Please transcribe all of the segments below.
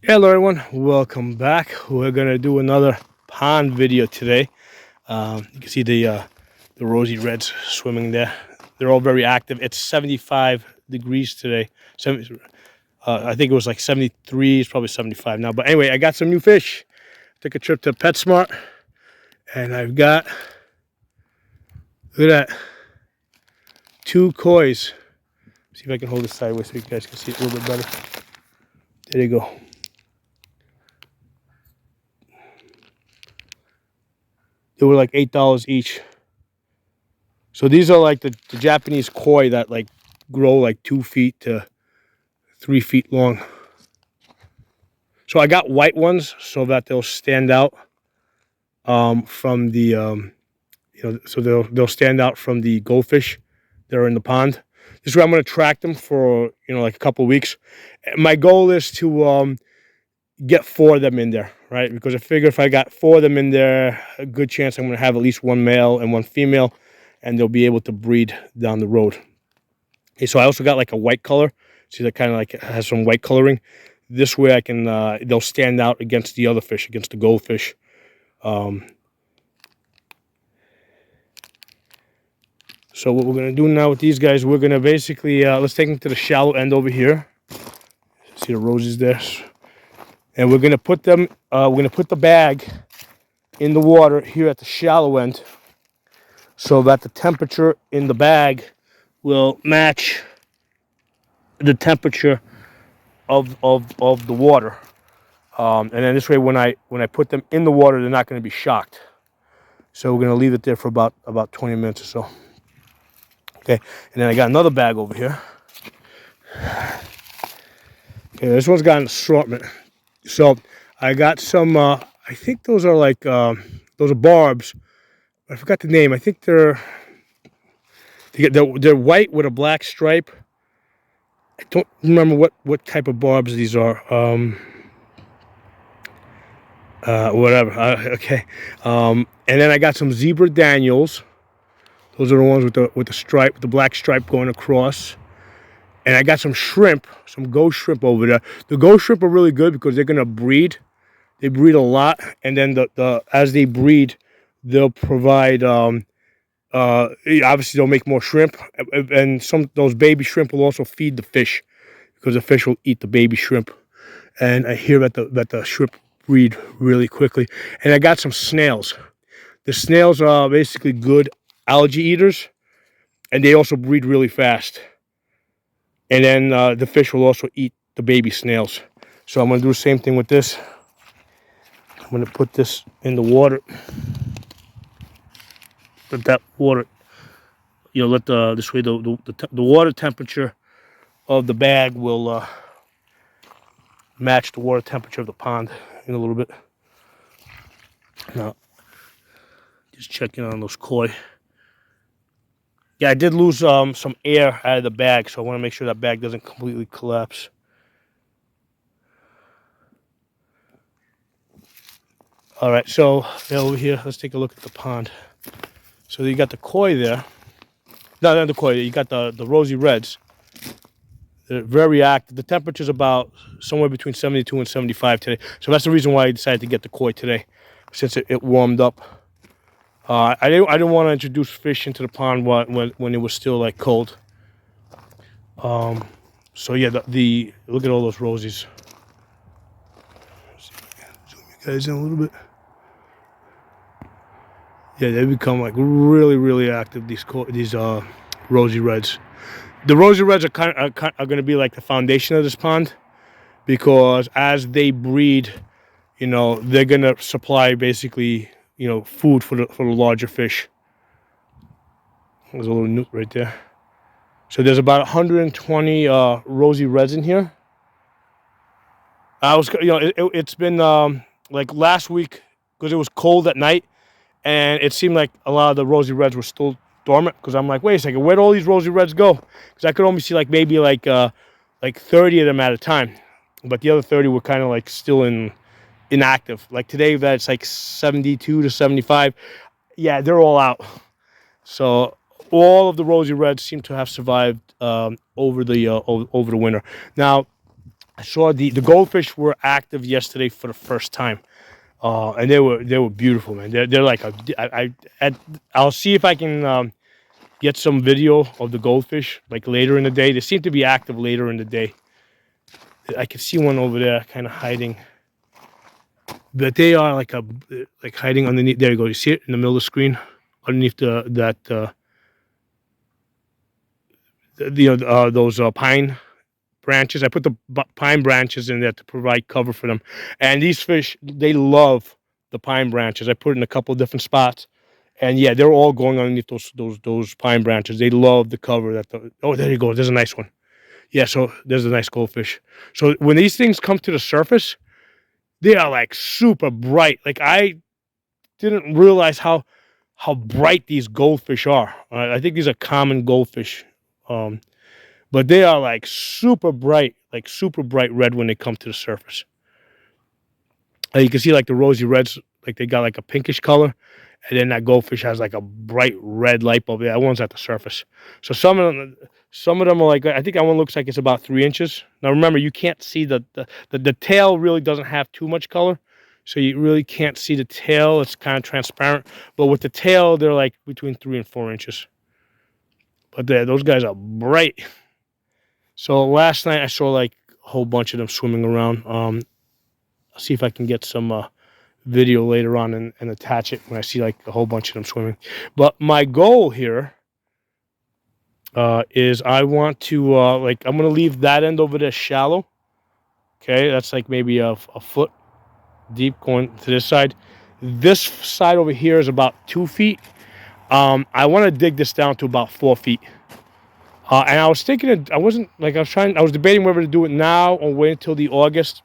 Hello everyone, welcome back. We're gonna do another pond video today. You can see the rosy reds swimming there. They're all very active. It's 75 degrees today. 70, I think it was like 73. It's probably 75 now. But anyway, I got some new fish. Took a trip to PetSmart, and I've got, look at that, two kois. See if I can hold this sideways so you guys can see it a little bit better. There you go. They were like $8 each. So these are like the Japanese koi that like grow like 2 feet to 3 feet long. So I got white ones so that they'll stand out from the so they'll stand out from the goldfish that are in the pond. This way I'm going to track them for like a couple of weeks. My goal is to get 4 of them in there, right? Because I figure if I got 4 of them in there, a good chance I'm going to have at least one male and one female, and they'll be able to breed down the road. Okay, so I also got like a white color. See, that kind of like has some white coloring. This way I can, they'll stand out against the other fish, against the goldfish. So what we're going to do now with these guys, we're going to basically, let's take them to the shallow end over here. See the roses there? And we're going to put them, we're going to put the bag in the water here at the shallow end so that the temperature in the bag will match the temperature of the water. And then this way when I put them in the water, they're not going to be shocked. So we're going to leave it there for about 20 minutes or so. Okay, and then I got another bag over here. Okay, this one's got an assortment. So I got some, I think those are like, those are barbs. I forgot the name. I think they're white with a black stripe. I don't remember what type of barbs these are. Whatever. Okay. And then I got some zebra Daniels. Those are the ones with the stripe, with the black stripe going across. And I got some shrimp, some ghost shrimp over there. The ghost shrimp are really good because they're gonna breed. They breed a lot, and then as they breed, they'll provide. Obviously, they'll make more shrimp, and those baby shrimp will also feed the fish because the fish will eat the baby shrimp. And I hear that the shrimp breed really quickly. And I got some snails. The snails are basically good algae eaters, and they also breed really fast. And then the fish will also eat the baby snails. So I'm going to do the same thing with this. I'm going to put this in the water. Let that water, this way the water temperature of the bag will match the water temperature of the pond in a little bit. Now, just checking on those koi. Yeah, I did lose some air out of the bag, so I want to make sure that bag doesn't completely collapse. All right, so over here, let's take a look at the pond. So you got the koi there. No, not the koi. You got the rosy reds. They're very active. The temperature's about somewhere between 72 and 75 today. So that's the reason why I decided to get the koi today, since it warmed up. I didn't want to introduce fish into the pond when it was still like cold. So yeah, the look at all those rosies. Zoom you guys in a little bit. Yeah, they become like really active. These rosy reds. The rosy reds are going to be like the foundation of this pond, because as they breed, they're going to supply basically food for the larger fish. There's a little newt right there. So there's about 120 rosy reds in here. It's been like last week because it was cold at night, and it seemed like a lot of the rosy reds were still dormant. Because I'm like, wait a second, where'd all these rosy reds go? Because I could only see like maybe like 30 of them at a time, but the other 30 were kind of like still inactive. Like today, that's like 72 to 75. Yeah, they're all out. So all of the rosy reds seem to have survived over the winter. Now, I saw the goldfish were active yesterday for the first time. And they were beautiful, man. They're like I'll see if I can get some video of the goldfish like later in the day. They seem to be active later in the day. I can see one over there, kind of hiding, but they are like hiding underneath. There you go. You see it in the middle of the screen, underneath those pine branches. I put the pine branches in there to provide cover for them, and these fish, they love the pine branches. I put it in a couple of different spots. And yeah, they're all going underneath those pine branches. They love the cover oh, there you go. There's a nice one. Yeah, so there's a nice goldfish. So when these things come to the surface, they are like super bright. Like I didn't realize how bright these goldfish are. I think these are common goldfish. But they are like super bright red when they come to the surface. You can see like the rosy reds, like they got like a pinkish color. And then that goldfish has like a bright red light bulb. That one's at the surface. So some of them are like, I think that one looks like it's about 3 inches. Now remember, you can't see the tail really doesn't have too much color. So you really can't see the tail. It's kind of transparent. But with the tail, they're like between 3 and 4 inches. But those guys are bright. So last night I saw like a whole bunch of them swimming around. I'll see if I can get some video later on and attach it when I see like a whole bunch of them swimming. But my goal here is I want to I'm going to leave that end over there shallow. Okay, that's like maybe a foot deep going to this side. This side over here is about 2 feet. I want to dig this down to about 4 feet. And I was thinking, I was debating whether to do it now or wait until the August.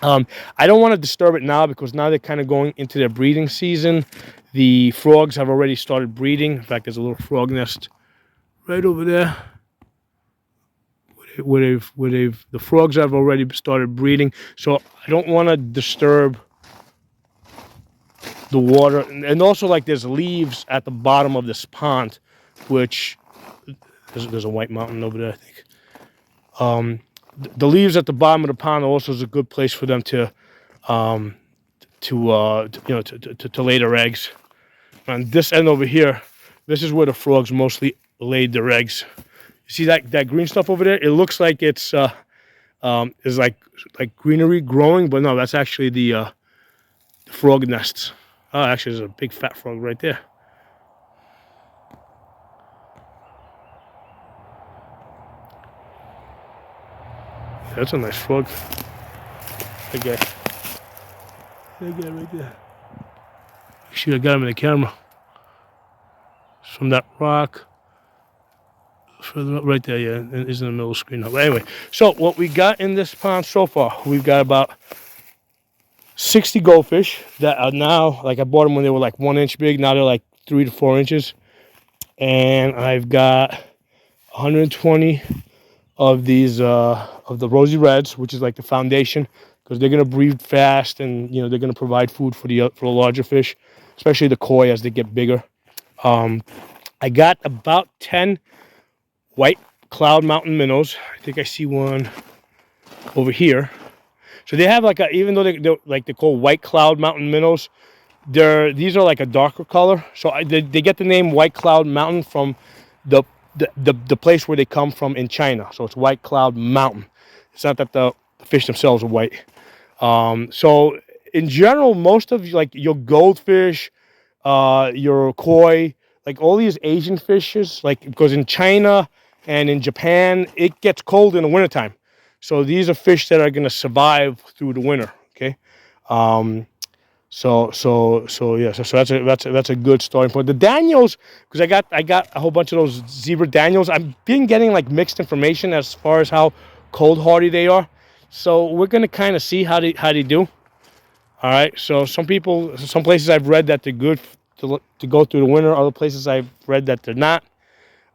I don't want to disturb it now because now they're kind of going into their breeding season. The frogs have already started breeding. In fact, there's a little frog nest right over there. The frogs have already started breeding. So I don't want to disturb the water. And also like there's leaves at the bottom of this pond, which there's a white mountain over there, I think. The leaves at the bottom of the pond also is a good place for them to lay their eggs. On this end over here, this is where the frogs mostly laid their eggs. You see that green stuff over there? It looks like it's is like greenery growing, but no, that's actually the frog nests. Oh, actually, there's a big fat frog right there. That's a nice frog. That guy right there. Actually, I got him in the camera. It's from that rock. Further up right there, yeah. It is in the middle of the screen now. But anyway, so what we got in this pond so far, we've got about 60 goldfish that are now, like I bought them when they were like 1 inch big. Now they're like 3 to 4 inches. And I've got 120 of these of the rosy reds, which is like the foundation, because they're going to breed fast, and they're going to provide food for the larger fish, especially the koi as they get bigger. I got about 10 white cloud mountain minnows. I think I see one over here. So they have like even though they're called white cloud mountain minnows, these are like a darker color. So they get the name White Cloud Mountain from the place where they come from in China. So it's White Cloud Mountain. It's not that the fish themselves are white. So in general, most of like your goldfish, your koi, like all these Asian fishes, like because in China and in Japan, it gets cold in the wintertime. So these are fish that are going to survive through the winter. Okay. So that's a good starting point. The Daniels, because I got a whole bunch of those zebra Daniels. I've been getting like mixed information as far as how cold hardy they are. So we're gonna kind of see how they do. All right. So some places I've read that they're good to go through the winter. Other places I've read that they're not.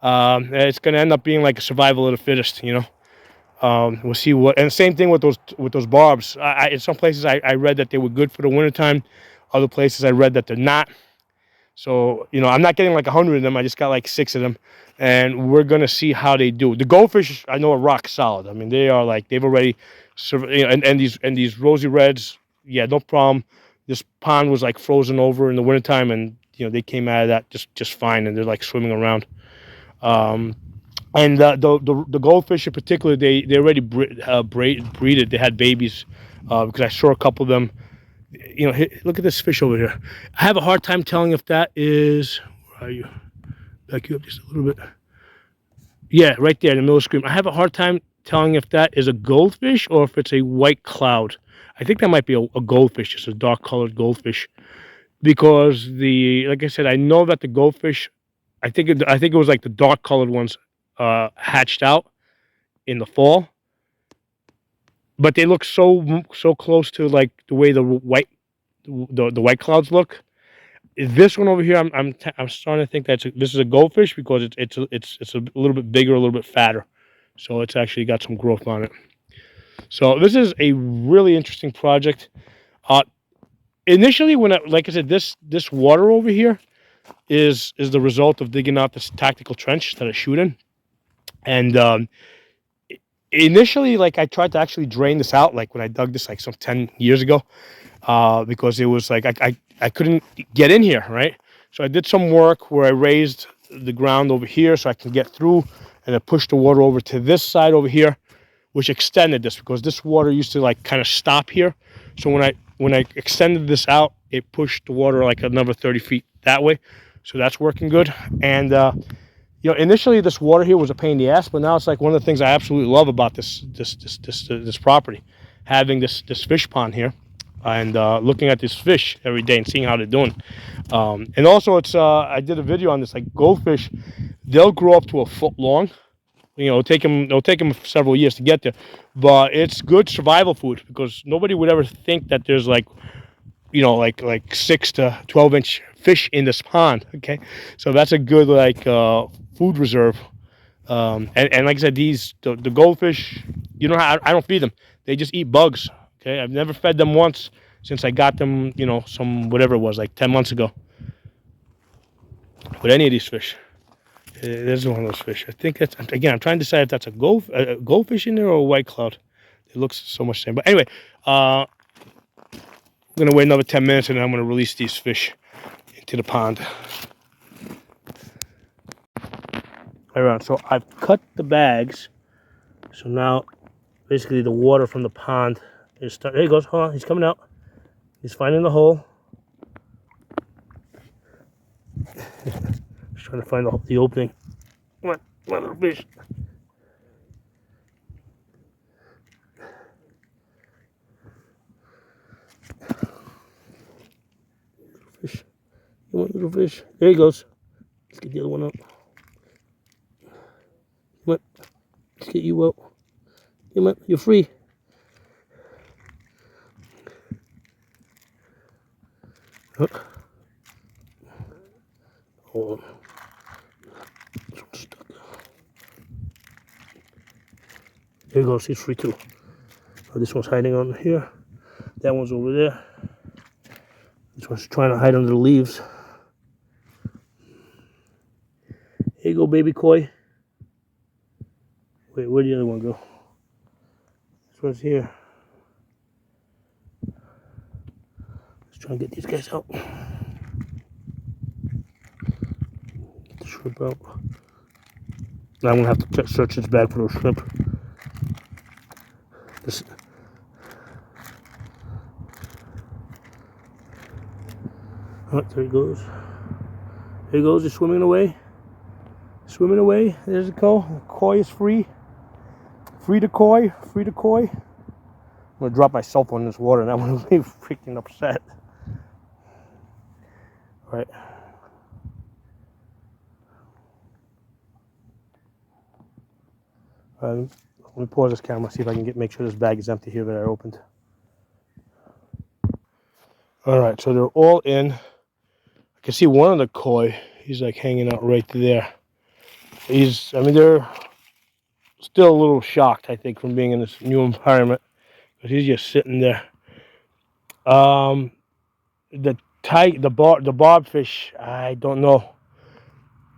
It's gonna end up being like a survival of the fittest. We'll see what, and same thing with those barbs. In some places I read that they were good for the wintertime. Other places I read that they're not. So, I'm not getting like 100 of them. I just got like 6 of them, and we're going to see how they do. The goldfish, I know, are rock solid. I mean, they are like, they've already and these rosy reds, yeah, no problem. This pond was like frozen over in the wintertime, and they came out of that just fine, and they're like swimming around. Um, and the goldfish in particular, they already breeded. They had babies because I saw a couple of them. Look at this fish over here. I have a hard time telling if that is. Where are you? Back you up just a little bit. Yeah, right there in the middle of the screen. I have a hard time telling if that is a goldfish or if it's a white cloud. I think that might be a goldfish, just a dark colored goldfish. Because like I said, I know that the goldfish, I think it was like the dark colored ones hatched out in the fall. But they look so close to like the way the white clouds look. This one over here, I'm starting to think that this is a goldfish because it's a little bit bigger, a little bit fatter, so it's actually got some growth on it. So this is a really interesting project. Initially, like I said, this water over here is the result of digging out this tactical trench that I shoot in, and initially, like I tried to actually drain this out, like when I dug this like some 10 years ago, because it was like I couldn't get in here, right? So I did some work where I raised the ground over here so I can get through, and I pushed the water over to this side over here, which extended this because this water used to like kind of stop here. So when I extended this out, it pushed the water like another 30 feet that way. So that's working good. And initially this water here was a pain in the ass, but now it's like one of the things I absolutely love about this property, having this fish pond here, and looking at this fish every day and seeing how they're doing. And also, I did a video on this. Like goldfish, they'll grow up to a foot long. It'll take them several years to get there, but it's good survival food because nobody would ever think that there's like 6 to 12-inch fish in this pond. Okay, so that's a good food reserve. And like I said, the goldfish, I don't feed them. They just eat bugs. Okay, I've never fed them once since I got them. Some whatever it was like 10 months ago. With any of these fish, there's one of those fish. I think that's, again, I'm trying to decide if that's a goldfish in there or a white cloud. It looks so much the same. But anyway, I'm gonna wait another 10 minutes and then I'm gonna release these fish into the pond. All right, so I've cut the bags. So now, basically, the water from the pond is starting. There he goes. Hold on, he's coming out. He's finding the hole. Just trying to find the opening. Come on, little fish. Fish. You want little fish? There he goes. Let's get the other one out. Come on. Let's get you out. Come on, you're free. Hold on. This one's stuck. There he goes, he's free too. Oh, this one's hiding on here. That one's over there. This one's trying to hide under the leaves. Here you go, baby koi. Wait, where'd the other one go? This one's here. Let's try and get these guys out. Get the shrimp out. Now I'm gonna have to search this bag for those shrimp. Oh, there he goes. There he goes, he's swimming away. Swimming away. There's the koi. The koi is free. Free to koi. Free to koi. I'm gonna drop my cell phone in this water and I'm gonna be freaking upset. All right. Let me pause this camera, see if I can make sure this bag is empty here that I opened. All right, so they're all in. I can see one of the koi. He's like hanging out right there. They're still a little shocked, I think, from being in this new environment. But he's just sitting there. The bobfish, I don't know.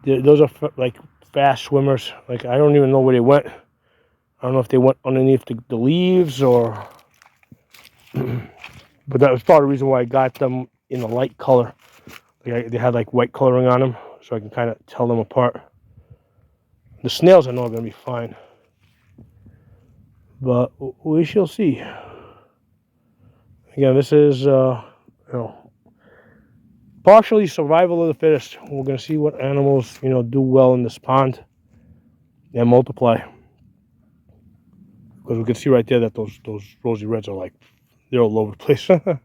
Those are like fast swimmers. Like I don't even know where they went. I don't know if they went underneath the leaves or, but that was part of the reason why I got them in a light color. They had like white coloring on them, so I can kind of tell them apart. The snails I know are going to be fine, but we shall see. Again, this is, you know, partially survival of the fittest. We're going to see what animals, you know, do well in this pond and multiply. Because we can see right there that those rosy reds are like, they're all over the place. The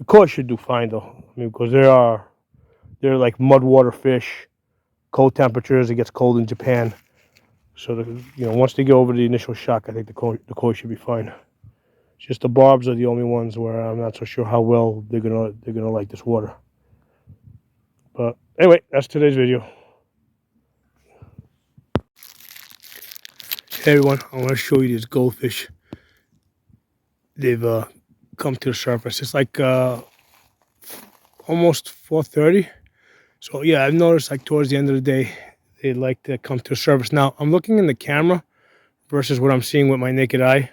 koi should do fine though. I mean, because they're like mudwater fish, cold temperatures. It gets cold in Japan, so you know, once they get over the initial shock, I think the koi should be fine. It's just the barbs are the only ones where I'm not so sure how well they're gonna like this water. But anyway, that's today's video. Hey everyone, I want to show you these goldfish. They've come to the surface. It's like almost 4:30. So yeah, I've noticed like towards the end of the day, they like to come to the surface. Now I'm looking in the camera versus what I'm seeing with my naked eye,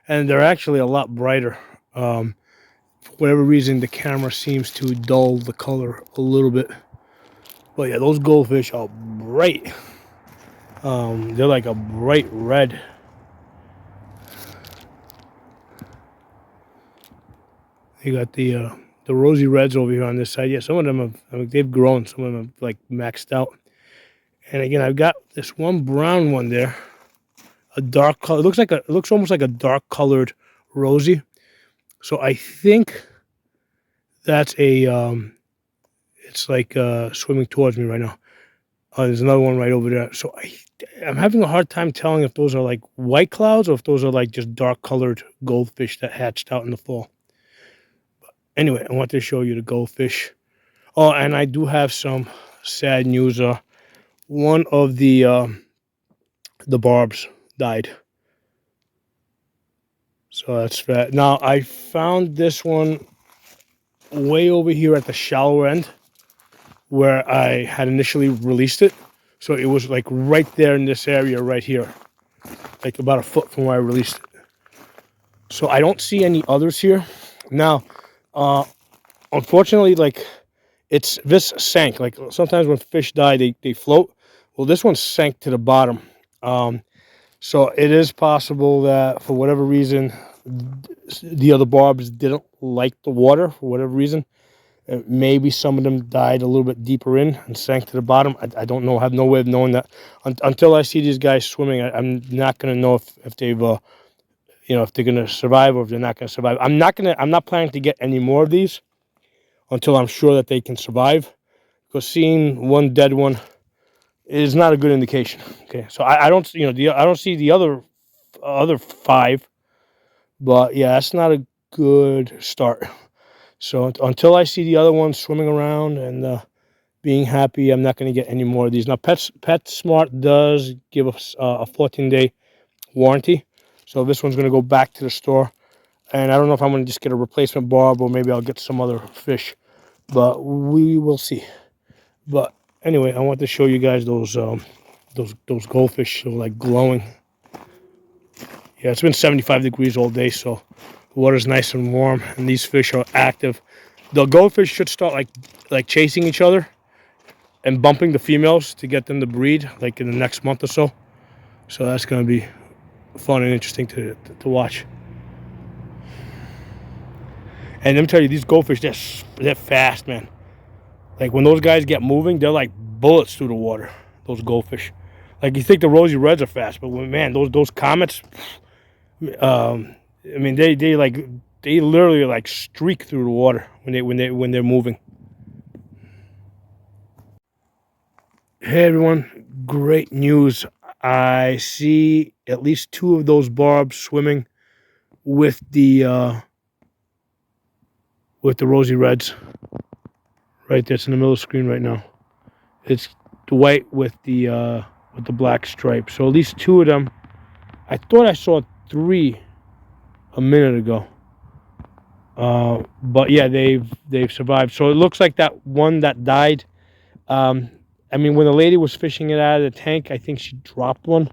and they're actually a lot brighter. For whatever reason, the camera seems to dull the color a little bit. But yeah, those goldfish are bright. They're like a bright red. You got the rosy reds over here on this side. Yeah, some of them have, I mean, they've grown. Some of them have like maxed out. And again, I've got this one brown one there, a dark color. It looks almost like a dark colored rosy. So I think that's a it's like swimming towards me right now. There's another one right over there. So I'm having a hard time telling if those are like white clouds or if those are like just dark colored goldfish that hatched out in the fall. But anyway, I want to show you the goldfish. Oh, and I do have some sad news. One of the barbs died. So that's bad. Now I found this one way over here at the shallower end where I had initially released it. So it was like right there in this area right here, like about a foot from where I released it. So I don't see any others here. Now, unfortunately, like this sank. Like sometimes when fish die, they float. Well, this one sank to the bottom. So it is possible that for whatever reason, the other barbs didn't like the water for whatever reason. Maybe some of them died a little bit deeper in and sank to the bottom. I don't know. I have no way of knowing that until I see these guys swimming. I'm not going to know if they've, you know, if they're going to survive or if they're not going to survive. I'm not planning to get any more of these until I'm sure that they can survive. Because seeing one dead one is not a good indication. Okay, so I don't, you know, I don't see the other 5, but yeah, that's not a good start. So until I see the other ones swimming around and being happy, I'm not going to get any more of these. Now, PetSmart does give us a 14-day warranty. So this one's going to go back to the store. And I don't know if I'm going to just get a replacement barb or maybe I'll get some other fish. But we will see. But anyway, I want to show you guys those goldfish. They're like glowing. Yeah, it's been 75 degrees all day, so the water's nice and warm, and these fish are active. The goldfish should start like chasing each other and bumping the females to get them to breed, like in the next month or so. So that's going to be fun and interesting to watch. And let me tell you, these goldfish, they're fast, man. Like when those guys get moving, they're like bullets through the water. Those goldfish. Like you think the rosy reds are fast, but man, those comets. I mean, they literally like streak through the water when they're moving. Hey everyone, great news! I see at least 2 of those barbs swimming with the rosy reds. Right there, it's in the middle of the screen right now. It's the white with the black stripe. So at least 2 of them. I thought I saw 3 a minute ago. But yeah, they've survived. So it looks like that one that died. I mean, when the lady was fishing it out of the tank, I think she dropped one.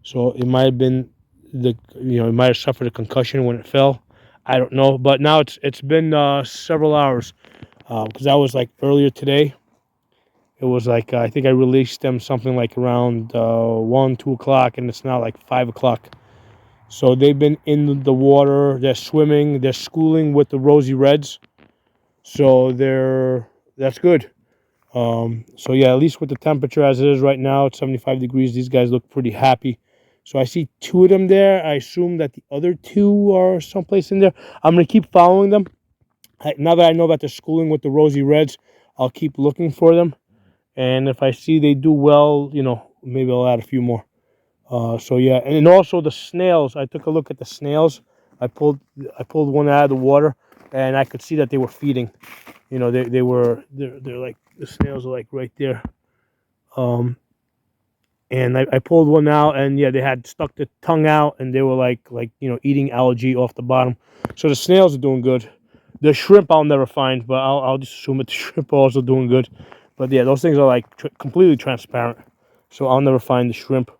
So it might have been it might have suffered a concussion when it fell. I don't know, but now it's been several hours because that was like earlier today. It was like I think I released them something like around 1, 2 o'clock, and it's now like 5 o'clock. So they've been in the water. They're swimming. They're schooling with the Rosy Reds. So that's good. So yeah, at least with the temperature as it is right now, it's 75 degrees. These guys look pretty happy. So I see two of them there. I assume that the other two are someplace in there. I'm gonna keep following them. Now that I know that they're schooling with the Rosy Reds, I'll keep looking for them. And if I see they do well, maybe I'll add a few more. So yeah, and also the snails. I took a look at the snails. I pulled one out of the water, and I could see that they were feeding. They're like the snails are like right there. And I pulled one out, and yeah, they had stuck the tongue out, and they were like eating algae off the bottom. So the snails are doing good. The shrimp I'll never find, but I'll just assume that the shrimp are also doing good. But yeah, those things are like completely transparent, so I'll never find the shrimp.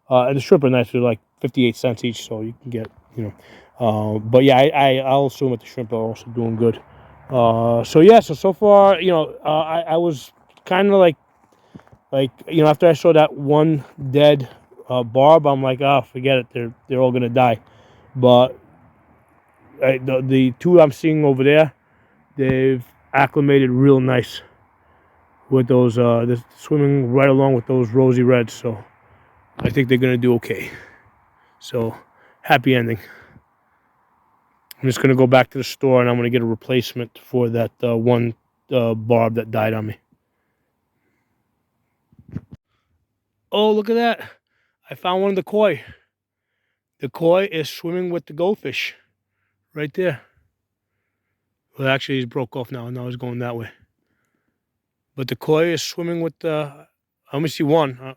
And the shrimp are nice; they're like 58 cents each, so you can get But yeah, I'll assume that the shrimp are also doing good. So yeah, so far, I was kind of like after I saw that one dead barb, I'm like, oh, forget it, they're all gonna die. But the two I'm seeing over there, they've acclimated real nice with those. They're swimming right along with those Rosy Reds, so I think they're gonna do okay. So happy ending. I'm just gonna go back to the store and I'm gonna get a replacement for that one barb that died on me. Oh, look at that! I found one of the koi. The koi is swimming with the goldfish right there. Well, actually, he's broke off now. Now he's going that way. But the koi is swimming with the. I only see one.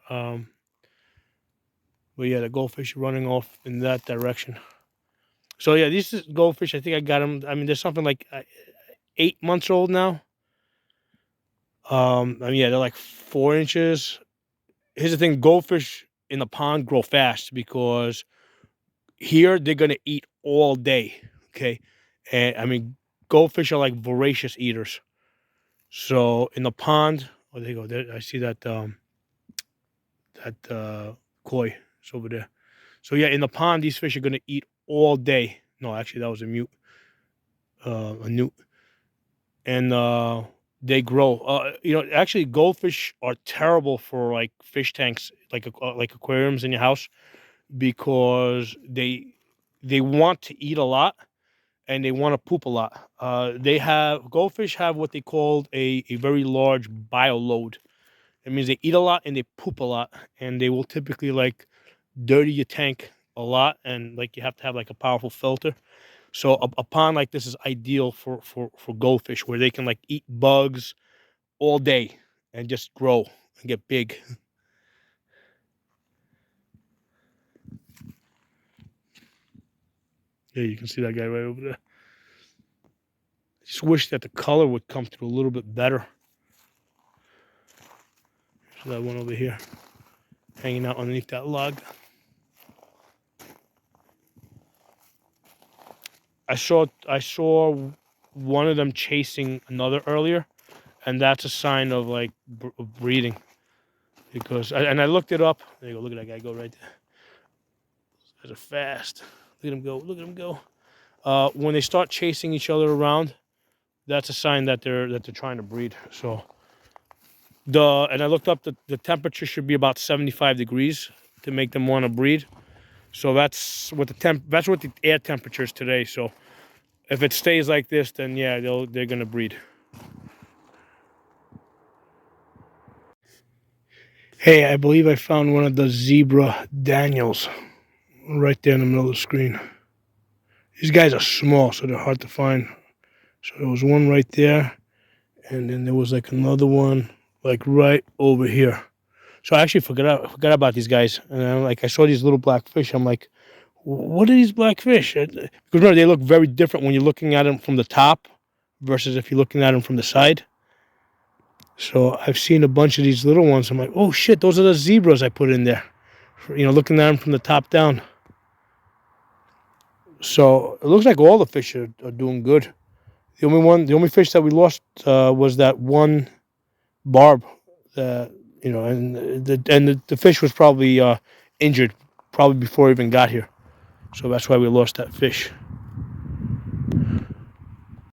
But yeah, the goldfish are running off in that direction. So yeah, these goldfish, I think I got them. I mean, there's something like 8 months old now. I mean, yeah, they're like 4 inches. Here's the thing: goldfish in the pond grow fast because here they're gonna eat all day. Okay, and I mean, goldfish are like voracious eaters. So in the pond, oh, there you go. There, I see that koi is over there. So yeah, in the pond, these fish are gonna eat all day. No, actually, that was a newt, and they grow. Actually, goldfish are terrible for like fish tanks, like aquariums in your house, because they want to eat a lot and they want to poop a lot. Goldfish have what they call a very large bioload. It means they eat a lot and they poop a lot, and they will typically like dirty your tank a lot, and like you have to have like a powerful filter. So a pond like this is ideal for goldfish, where they can like eat bugs all day and just grow and get big. Yeah, you can see that guy right over there. I just wish that the color would come through a little bit better. So that one over here, hanging out underneath that log. I saw one of them chasing another earlier, and that's a sign of like breeding. Because I looked it up. There you go. Look at that guy go right there. Those guys are fast. Look at him go. Look at him go. When they start chasing each other around, that's a sign that they're trying to breed. So and I looked up the temperature should be about 75 degrees to make them want to breed. So that's what the air temperature is today. So if it stays like this, then yeah, they're gonna breed. Hey, I believe I found one of the zebra Daniels right there in the middle of the screen. These guys are small, so they're hard to find. So there was one right there, and then there was like another one like right over here. So I actually forgot about these guys, and I saw these little black fish. I'm like, what are these black fish? Because remember, they look very different when you're looking at them from the top versus if you're looking at them from the side. So I've seen a bunch of these little ones. I'm like, oh shit, those are the zebras I put in there You know, looking at them from the top down. So it looks like all the fish are doing good. The only fish that we lost was that one barb. You know, and the fish was probably injured, probably before it even got here. So that's why we lost that fish.